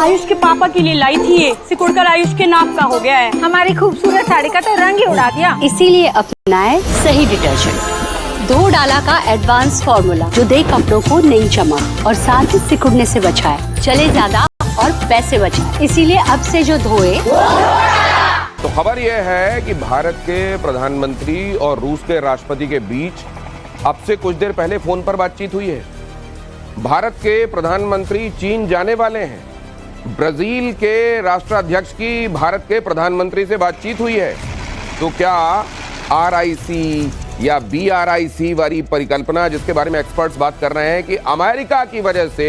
आयुष के पापा के लिए लाई थी ये, सिकुड़कर आयुष के नाक का हो गया है। हमारी खूबसूरत साड़ी का तो रंग ही उड़ा दिया। इसीलिए अपनाए सही डिटर्जेंट। 2 डाला का एडवांस फॉर्मूला जो दे कपड़ों को नई चमक और साथ ही सिकुड़ने से बचाए, चले ज्यादा और पैसे बचाए। इसीलिए अब से जो धोए। तो खबर यह है कि भारत के प्रधानमंत्री और रूस के राष्ट्रपति के बीच अब से कुछ देर पहले फोन पर बातचीत हुई है। भारत के प्रधानमंत्री चीन जाने वाले हैं। ब्राजील के राष्ट्राध्यक्ष की भारत के प्रधानमंत्री से बातचीत हुई है। तो क्या आरआईसी या बीआरआईसी वाली परिकल्पना जिसके बारे में एक्सपर्ट्स बात कर रहे हैं कि अमेरिका की वजह से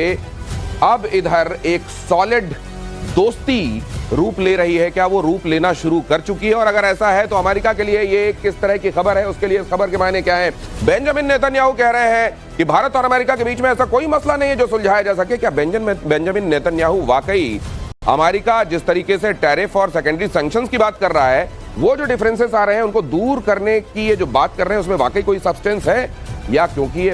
अब इधर एक सॉलिड दोस्ती रूप ले रही है, क्या वो रूप लेना शुरू कर चुकी है? और अगर ऐसा है तो अमेरिका के लिए ये किस तरह की खबर है, उसके लिए इस खबर के मायने क्या है? बेंजामिन नेतन्याहू कह रहे हैं कि भारत और अमेरिका के बीच में ऐसा कोई मसला नहीं है जो सुलझाया जा सके। क्या बेंजामिन नेतन्याहू वाकई अमेरिका जिस तरीके से टैरिफ और सेकेंडरी सैंक्शंस की बात कर रहा है, वो जो डिफरेंसेस आ रहे हैं उनको दूर करने की ये जो बात कर रहे हैं उसमें वाकई कोई सब्सटेंस है? या क्योंकि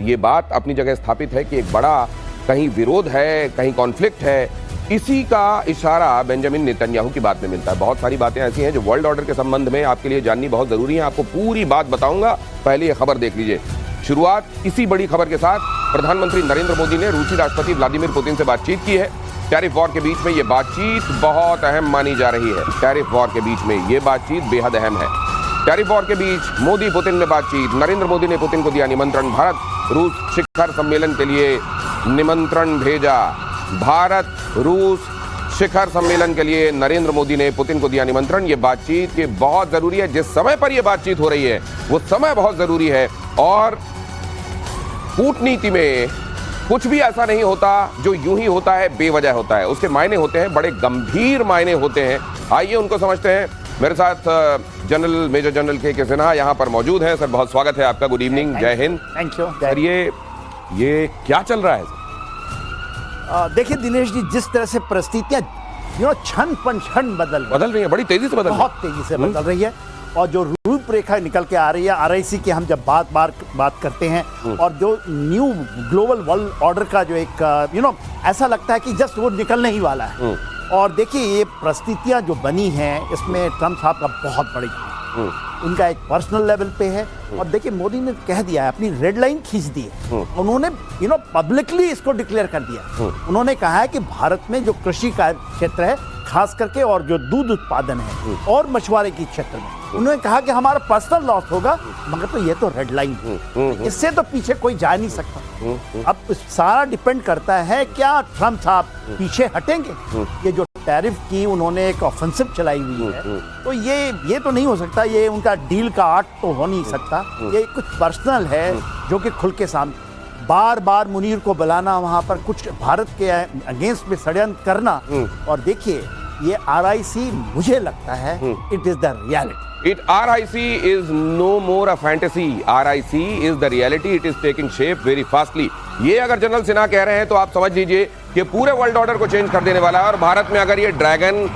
ये बात अपनी जगह स्थापित है कि एक बड़ा कहीं विरोध है, कहीं कॉन्फ्लिक्ट है, इसी का इशारा बेंजामिन नेतन्याहू की बात में मिलता है। बहुत सारी बातें ऐसी हैं जो वर्ल्ड ऑर्डर के संबंध में आपके लिए जाननी बहुत जरूरी है। आपको पूरी बात बताऊंगा, पहले ये खबर देख लीजिए। शुरुआत इसी बड़ी खबर के साथ। प्रधानमंत्री नरेंद्र मोदी ने रूसी राष्ट्रपति व्लादिमीर पुतिन से बातचीत की है। टैरिफ वॉर के बीच में ये बातचीत बहुत अहम मानी जा रही है। टैरिफ वॉर के बीच में ये बातचीत बेहद अहम है। टैरिफ वॉर के बीच मोदी पुतिन में बातचीत। नरेंद्र मोदी ने पुतिन को दिया निमंत्रण। भारत रूस शिखर सम्मेलन के लिए निमंत्रण भेजा। भारत रूस शिखर सम्मेलन के लिए नरेंद्र मोदी ने पुतिन को दिया निमंत्रण। ये बातचीत ये बहुत जरूरी है। जिस समय पर यह बातचीत हो रही है वो समय बहुत जरूरी है। और कूटनीति में कुछ भी ऐसा नहीं होता जो यूं ही होता है, बेवजह होता है। उसके मायने होते हैं, बड़े गंभीर मायने होते हैं। आइए उनको समझते हैं। मेरे साथ जनरल मेजर जनरल के सिन्हा यहाँ पर मौजूद हैं। सर बहुत स्वागत है आपका। गुड इवनिंग, जय हिंद। Thank you. सर ये क्या चल रहा है? देखिए दिनेश जी, जिस तरह से परिस्थितियां क्षण क्षण बदल रही है, बड़ी तेजी से बहुत तेजी से बदल रही है। और जो रूपरेखा निकल के आ रही है आरआईसी की, हम जब बात करते हैं, और जो न्यू ग्लोबल वर्ल्ड ऑर्डर का जो एक ऐसा लगता है कि जस्ट वो निकलने ही वाला है। और देखिए ये परिस्थितियां जो बनी हैं इसमें ट्रम्प साहब का बहुत बड़ी उनका एक पर्सनल लेवल पे है। और देखिए मोदी ने कह दिया है, अपनी रेड लाइन खींच दी है। उन्होंने पब्लिकली इसको डिक्लेयर कर दिया। उन्होंने कहा है कि भारत में जो कृषि का क्षेत्र है खास करके, और जो दूध उत्पादन है और मछुआरे की क्षेत्र में, उन्होंने कहा कि हमारा पर्सनल लॉस होगा, मगर तो ये तो रेड लाइन है, इससे तो पीछे कोई जा नहीं सकता। अब सारा डिपेंड करता है क्या ट्रम्प साहब पीछे हटेंगे। ये जो टैरिफ की उन्होंने एक ऑफेंसिव चलाई हुई है, तो ये तो नहीं हो सकता। ये उनका डील का आर्ट तो हो नहीं सकता। ये कुछ पर्सनल है जो कि खुल के सामने बार बार मुनीर को बुलाना, वहां पर कुछ भारत के अगेंस्ट में षड्यंत्र करना। और देखिए ये आरआईसी, मुझे लगता है it is the reality. RIC is no more a fantasy. RIC is the reality. It is taking shape very fastly. ये अगर जनरल सिन्हा कह रहे हैं तो आप समझ लीजिए कि पूरे वर्ल्ड ऑर्डर को चेंज कर देने वाला है। और भारत में अगर ये ड्रैगन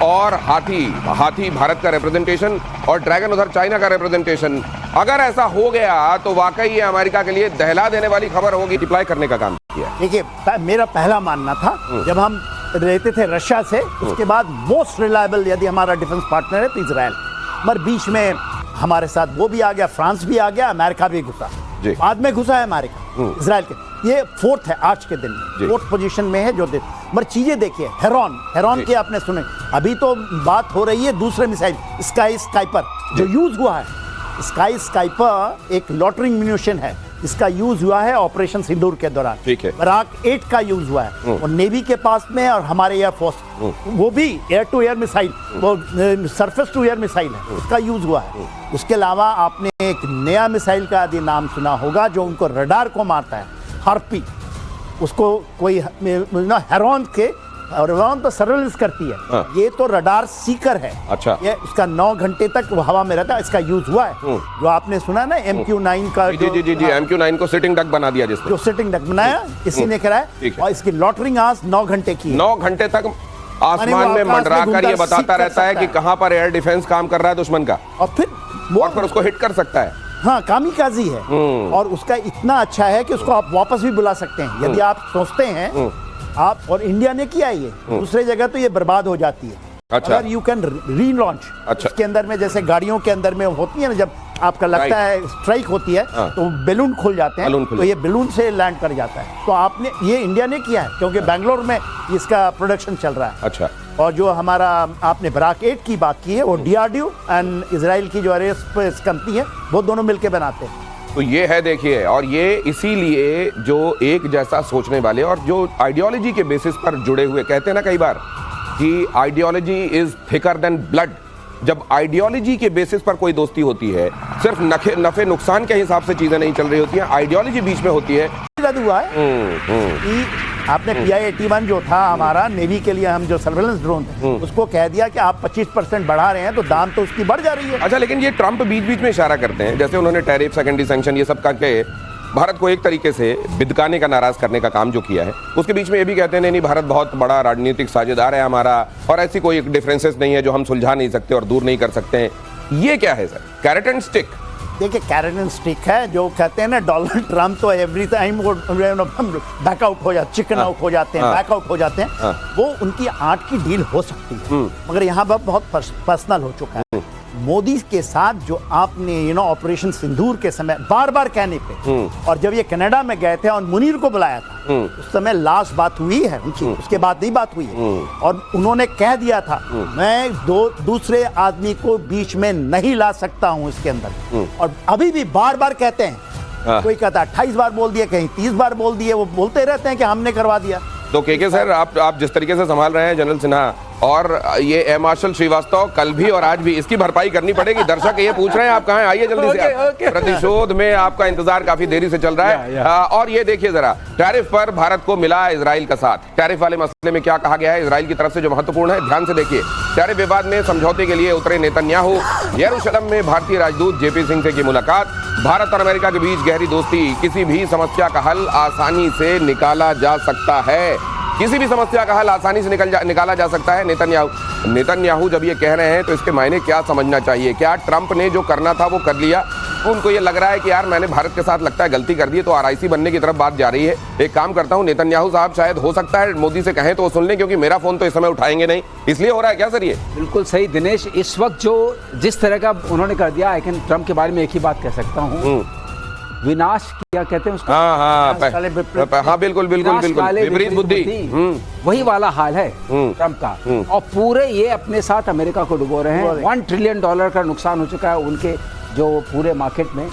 और हाथी भारत का रिप्रेजेंटेशन और ड्रैगन उधर चाइना का रिप्रेजेंटेशन, अगर ऐसा हो गया तो वाकई ये अमेरिका के लिए दहला देने वाली खबर होगी। डिप्लॉय करने का काम किया। देखिए मेरा पहला मानना था जब हम रहते थे रशिया से, उसके बाद मोस्ट रिलायबल यदि हमारा डिफेंस पार्टनर है तो इजराइल, मगर बीच में हमारे साथ वो भी आ गया, फ्रांस भी आ गया, अमेरिका भी घुसा, बाद में घुसा है अमेरिका इजराइल के। ये फोर्थ है आज के दिन में, फोर्थ पोजीशन में है। जो मगर चीजें देखिए, हेरॉन के आपने सुने, अभी तो बात हो रही है दूसरे मिसाइल स्काई स्काइपर जो यूज हुआ है। स्काई स्काइपर एक लॉटरिंग म्यूनिशन है, इसका यूज हुआ है ऑपरेशन सिंदूर के दौरान। ठीक है। बराक 8 का यूज हुआ है और नेवी के पास में, और हमारे एयरफोर्स वो भी एयर टू एयर मिसाइल, वो सरफेस टू एयर मिसाइल है, उसका यूज हुआ है। उसके अलावा आपने एक नया मिसाइल का यदि नाम सुना होगा जो उनको रडार को मारता है, हार्पी, उसको कोई हेरॉन के, और तो सर्वेलेंस करती है। हाँ। ये तो रडार सीकर है। अच्छा। ये उसका 9 घंटे तक वो हवा में रहता है, इसका यूज हुआ है। जो आपने सुना ना MQ-9 का, जी MQ-9 को सिटिंग डक बना दिया, जिसने जो सिटिंग डक बनाया इसी ने कराया। और इसकी लॉटरिंग आज 9 घंटे की, 9 घंटे तक आसमान में मंडरा कर ये बताता रहता है कि कहां पर एयर डिफेंस काम कर रहा है दुश्मन का, और फिर उसको हिट कर सकता है। हाँ, कामिकाजी है। और उसका इतना अच्छा है कि उसको आप वापस भी बुला सकते हैं। यदि आप सोचते हैं आप और इंडिया ने किया ये, दूसरे जगह तो ये बर्बाद हो जाती है। अच्छा। अगर यू कैन रीलॉन्च, अच्छा। इसके अंदर में जैसे गाड़ियों के अंदर में होती है ना, जब आपका लगता है स्ट्राइक होती है तो बैलून खुल जाते हैं, तो ये बैलून से लैंड कर जाता है। तो आपने ये इंडिया ने किया है, क्योंकि बेंगलोर में इसका प्रोडक्शन चल रहा है। अच्छा। और जो हमारा आपने बराक 8 की बात की है, वो DRDO एंड इजराइल की जो एरोस्पेस कंपनी है, वो दोनों मिलकर बनाते हैं। तो ये है, देखिए, और ये इसीलिए जो एक जैसा सोचने वाले और जो आइडियोलॉजी के बेसिस पर जुड़े हुए, कहते हैं ना कई बार कि ideology is thicker than blood. जब आइडियोलॉजी के बेसिस पर कोई दोस्ती होती है, सिर्फ नफे नुकसान के हिसाब से चीजें नहीं चल रही होती हैं, आइडियोलॉजी बीच में होती है। रद्द हुआ है कि आपने PI-81 जो था हमारा नेवी के लिए, हम जो सर्वेलेंस ड्रोन थे, उसको कह दिया कि आप 25% बढ़ा रहे हैं, तो दाम तो उसकी बढ़ जा रही है। अच्छा, लेकिन ये ट्रंप बीच बीच में इशारा करते हैं, जैसे उन्होंने टैरिफ, सेकेंडरी सैंक्शन, ये सब करके भारत को एक तरीके से बिदकाने का, नाराज करने का काम जो किया है। उसके बीच में ये भी कहते हैं नहीं, भारत बहुत बड़ा राजनीतिक साझेदार है हमारा, और ऐसी कोई डिफरेंसेस नहीं है जो हम सुलझा नहीं सकते और दूर नहीं कर सकते हैं। ये क्या है सर, कैरेट एंड स्टिक? देखिए, कैरेट एंड स्टिक है, जो कहते हैं ना डोनाल्ड ट्रंप तो एवरी टाइम वो बैकआउट हो जाते, चिकन आउट हो जाते हैं, बैकआउट हो जाते हैं। वो उनकी आर्ट की डील हो सकती है, मगर यहाँ पर बहुत पर्सनल हो चुका है। मोदी के साथ जो आपने ऑपरेशन सिंदूर के समय बार बार कहने पे, और जब ये कनाडा में गए थे और मुनीर को बुलाया था, उस समय लास्ट बात हुई है उनकी, उसके बाद नहीं बात हुई है। और उन्होंने कह दिया था मैं दूसरे आदमी को बीच में नहीं ला सकता हूं इसके अंदर। और अभी भी बार बार कहते हैं, कोई कहता 28 बार बोल दिया, कहीं 30 बार बोल दिए, वो बोलते रहते हैं कि हमने करवा दिया। तो के सर, आप जिस तरीके से संभाल रहे हैं जनरल सिन्हा और ये एयर मार्शल श्रीवास्तव, कल भी और आज भी इसकी भरपाई करनी पड़ेगी। दर्शक ये पूछ रहे हैं आप कहाँ हैं, आइए जल्दी से। प्रतिशोध में आपका इंतजार काफी देरी से चल रहा है। और ये देखिए जरा, टैरिफ पर भारत को मिला इजराइल का साथ। टैरिफ वाले मसले में क्या कहा गया है इजराइल की तरफ से जो महत्वपूर्ण है, ध्यान से देखिए। टैरिफ विवाद में समझौते के लिए उतरे नेतन्याहू। यरूशलेम में भारतीय राजदूत JP सिंह से की मुलाकात। भारत और अमेरिका के बीच गहरी दोस्ती। किसी भी समस्या का हल आसानी से निकाला जा सकता है, किसी भी समस्या का हल आसानी से निकाला जा सकता है। नेतन्याहू जब ये कह रहे हैं तो इसके मायने क्या समझना चाहिए? क्या ट्रंप ने जो करना था वो कर लिया? उनको ये लग रहा है कि यार मैंने भारत के साथ लगता है गलती कर दी, तो RIC बनने की तरफ बात जा रही है। एक काम करता हूँ, नेतन्याहू साहब शायद हो सकता है मोदी से कहें तो वो सुन लें, क्योंकि मेरा फोन तो इस समय उठाएंगे नहीं, इसलिए हो रहा है क्या सर ये? बिल्कुल सही दिनेश, इस वक्त जो जिस तरह का उन्होंने कर दिया, लेकिन ट्रंप के बारे में एक ही बात कह सकता हूँ, विनाश क्या कहते हैं उसको? हाँ बिल्कुल विपरीत बुद्धि, वही वाला हाल है ट्रंप का। और पूरे ये अपने साथ अमेरिका को डुबो रहे हैं। $1 ट्रिलियन का नुकसान हो चुका है उनके जो पूरे मार्केट में,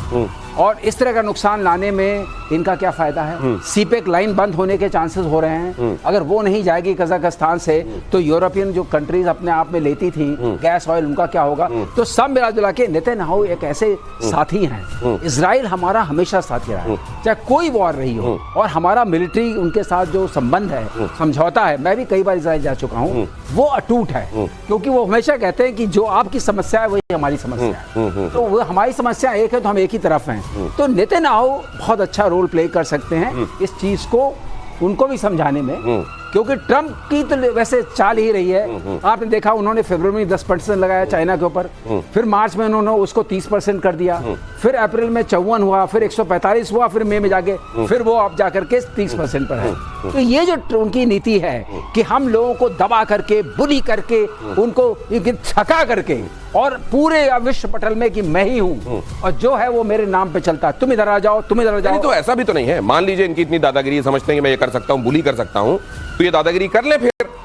और इस तरह का नुकसान लाने में इनका क्या फायदा है? सीपेक लाइन बंद होने के चांसेस हो रहे हैं। अगर वो नहीं जाएगी कजाकिस्तान से, तो यूरोपियन जो कंट्रीज अपने आप में लेती थी गैस ऑयल, उनका क्या होगा? तो सब मिला जुला के नेतन्याहू एक ऐसे साथी हैं। इजराइल हमारा हमेशा साथी रहा है, चाहे कोई वॉर रही हो, और हमारा मिलिट्री उनके साथ जो संबंध है, समझौता है, मैं भी कई बार इजराइल जा चुका हूँ, वो अटूट है। क्योंकि वो हमेशा कहते हैं कि जो आपकी समस्या है वही हमारी समस्या है, तो वो हमारी समस्या एक है तो हम एक ही तरफ हैं। तो नेतन्याहू बहुत अच्छा रोल प्ले कर सकते हैं इस चीज को उनको भी समझाने में, क्योंकि ट्रंप की तो वैसे चाल ही रही है। आपने देखा उन्होंने फरवरी में 10% लगाया चाइना के ऊपर, फिर मार्च में उन्होंने उसको 30% कर दिया, फिर अप्रैल में 54 हुआ, फिर 145 हुआ, फिर मई में जाके फिर वो अब जाकर के 30% पर है। तो ये जो उनकी नीति है कि हम लोगों को दबा करके, बुली करके, उनको थका करके, और पूरे विश्व पटल में कि मैं ही हूँ और जो है वो मेरे नाम पे चलता है, तुम इधर आ जाओ, तुम इधर आ जाओ। तो ऐसा भी तो नहीं है, मान लीजिए इनकी इतनी दादागिरी, समझते हैं कि मैं ये कर सकता हूँ, बुली कर सकता हूँ, तो ये दादागिरी कर ले,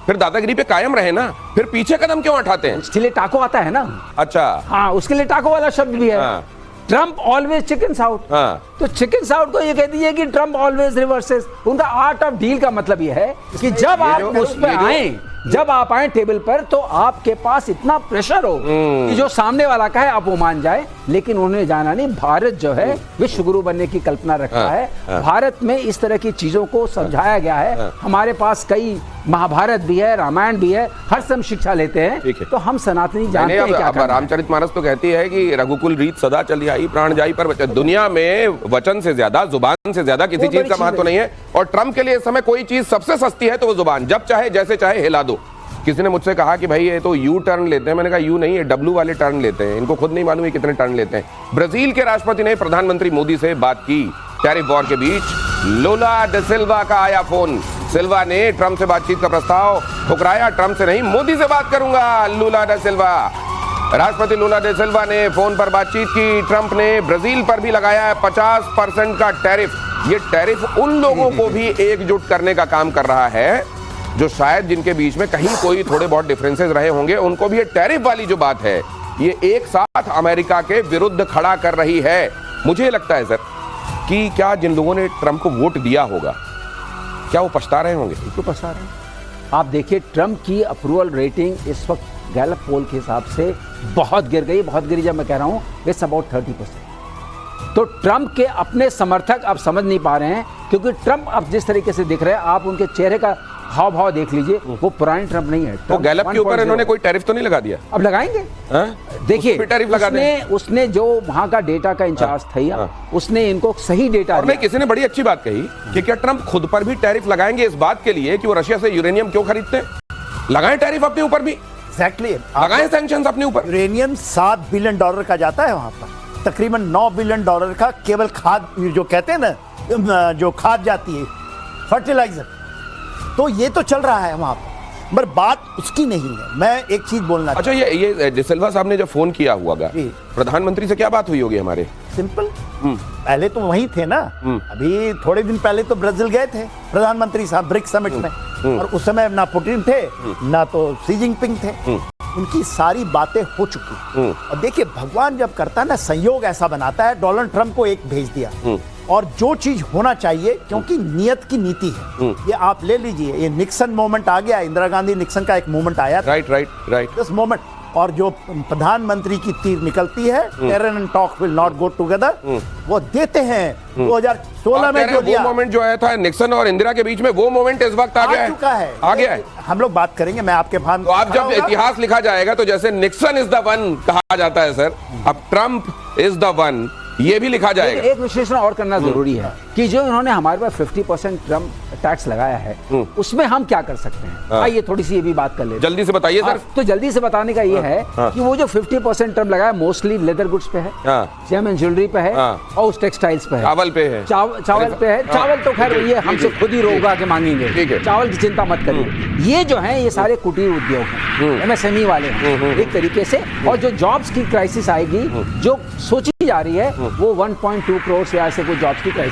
फिर दादागिरी पे कायम रहे ना, फिर पीछे कदम क्यों उठाते हैं? उसके लिए टाको आता है ना। अच्छा, हाँ, उसके लिए टाको वाला शब्द भी है। Trump always chicken out. तो चिकन आउट को ये कह दीजिए कि ट्रंप ऑलवेज रिवर्सेस। उनका आर्ट ऑफ डील का मतलब ये है कि जब आप उस पर आए, जब आप आए टेबल पर, तो आपके पास इतना प्रेशर हो कि जो सामने वाला कहे आप वो मान जाए। लेकिन उन्होंने जाना नहीं, भारत जो है विश्व गुरु बनने की कल्पना रखता है। भारत में इस तरह की चीजों को समझाया गया है। हमारे पास कई महाभारत भी है, रामायण भी है, हर समय शिक्षा लेते हैं। तो हम सनातनी जानते हैं क्या करना है। रामचरितमानस तो कहती है कि रघुकुल रीत सदा चली आई, प्राण जाई पर वचन। दुनिया में वचन से ज्यादा, जुबान से ज्यादा किसी चीज का महत्व नहीं है। और ट्रंप के लिए इस समय कोई चीज सबसे सस्ती है तो वो जुबान, जब चाहे जैसे चाहे हिला दो। किसी ने मुझसे कहा कि भाई ये तो यू टर्न लेते हैं, मैंने कहा यू नहीं, ये W वाले टर्न लेते हैं, इनको खुद नहीं मालूम है कितने टर्न लेते हैं। ब्राजील के राष्ट्रपति ने प्रधानमंत्री मोदी से बात की। टैरिफ वॉर के बीच लोला ड सिल्वा का आया फोन। सिल्वा ने ट्रंप से बातचीत का प्रस्ताव ठुकराया। ट्रंप से नहीं, मोदी से बात करूंगा, लूला डा सिल्वा। राष्ट्रपति लूला डा सिल्वा ने फोन पर बातचीत की। ट्रंप ने ब्राजील पर भी लगाया है 50% का टैरिफ। ये टैरिफ उन लोगों को भी एकजुट करने का काम कर रहा है जो शायद जिनके बीच में कहीं कोई थोड़े बहुत डिफरेंसेस रहे होंगे, उनको भी ये टैरिफ वाली जो बात है ये एक साथ अमेरिका के विरुद्ध खड़ा कर रही है। मुझे लगता है सर कि क्या जिन लोगों ने ट्रंप को वोट दिया होगा, क्या वो पछता रहे होंगे? तो पछता रहे हैं। आप देखिए ट्रंप की अप्रूवल रेटिंग इस वक्त गैलप पोल के हिसाब से बहुत गिर गई। बहुत गिरी जब मैं कह रहा हूं इट्स अबाउट 30%। तो ट्रंप के अपने समर्थक अब समझ नहीं पा रहे हैं, क्योंकि ट्रंप अब जिस तरीके से दिख रहे हैं, आप उनके चेहरे का हाव भाव देख लीजिए, वो पुराने ट्रंप नहीं है। तो गैलप के ऊपर इन्होंने कोई टैरिफ तो नहीं लगा दिया? अब लगाएंगे। देखिए टैरिफ लगा उसने जो वहां का डेटा का इंचार्ज था, उसने इनको सही डेटा और किसी ने बड़ी अच्छी बात कही कि क्या ट्रंप खुद पर भी टैरिफ लगाएंगे इस बात के लिए कि वो रशिया से यूरेनियम क्यों खरीदते हैं? लगाएं टैरिफ अपने ऊपर भी, एग्जैक्टली लगाएं सैंक्शंस अपने ऊपर। यूरेनियम $7 बिलियन का जाता है वहां पर, तकरीबन $9 बिलियन का केवल खाद, जो कहते हैं ना, जो खाद जाती है, फर्टिलाइजर। तो ये तो चल रहा है वहां पर बात उसकी नहीं है। मैं एक चीज बोलना अच्छा, ये डि सिल्वा साहब ने जब फोन किया हुआ, प्रधानमंत्री से क्या बात हुई होगी हमारे? सिंपल, पहले तो वहीं थे ना, अभी थोड़े दिन पहले तो ब्राजील गए थे प्रधानमंत्री साहब ब्रिक्स समिट में, और उस समय ना पुतिन थे ना तो शी जिनपिंग थे। उनकी सारी बातें हो चुकी। और देखिए भगवान जब करता है ना, संयोग ऐसा बनाता है, डोनाल्ड ट्रंप को एक भेज दिया, और जो चीज होना चाहिए, क्योंकि नियत की नीति है। ये आप ले लीजिए, ये निक्सन मोमेंट आ गया, इंदिरा गांधी निक्सन का एक मोमेंट आया, राइट दिस मोमेंट, और जो प्रधानमंत्री की तीर निकलती है, terror and talk will not go together, वो देते हैं। 2016 में जो दिया, वो मोमेंट जो आया था निक्सन और इंदिरा के बीच में, वो मोमेंट इस वक्त आ गया है, आ गया है। हम लोग बात करेंगे, मैं आपके भान तो आप जब इतिहास लिखा जाएगा तो जैसे निक्सन इज द वन कहा जाता है सर, अब ट्रंप इज द वन ये भी लिखा जाएगा। एक विश्लेषण और करना जरूरी है कि जो इन्होंने हमारे पर 50% ट्रम्प टैक्स लगाया है, उसमें हम क्या कर सकते हैं। आइए थोड़ी सी ये भी बात कर ले, जल्दी से बताइए सर। तो जल्दी से बताने का ये है कि वो जो 50% ट्रम्प लगाया मोस्टली लेदर गुड्स पे है, जेम एंड ज्वेलरी पे है, और उस टेक्सटाइल्स पे है, चावल पे है, चावल पे है। चावल तो खैर ये हमसे खुद ही रोगा के मांगेंगे, चावल की चिंता मत करिए। ये जो है ये सारे कुटीर उद्योग हैं, MSME वाले हैं एक तरीके से। और जो जॉब्स की क्राइसिस आएगी, जो सोची जा रही है, वो 1.2 करोड़ से ऐसे कोई जॉब्स की क्राइसिस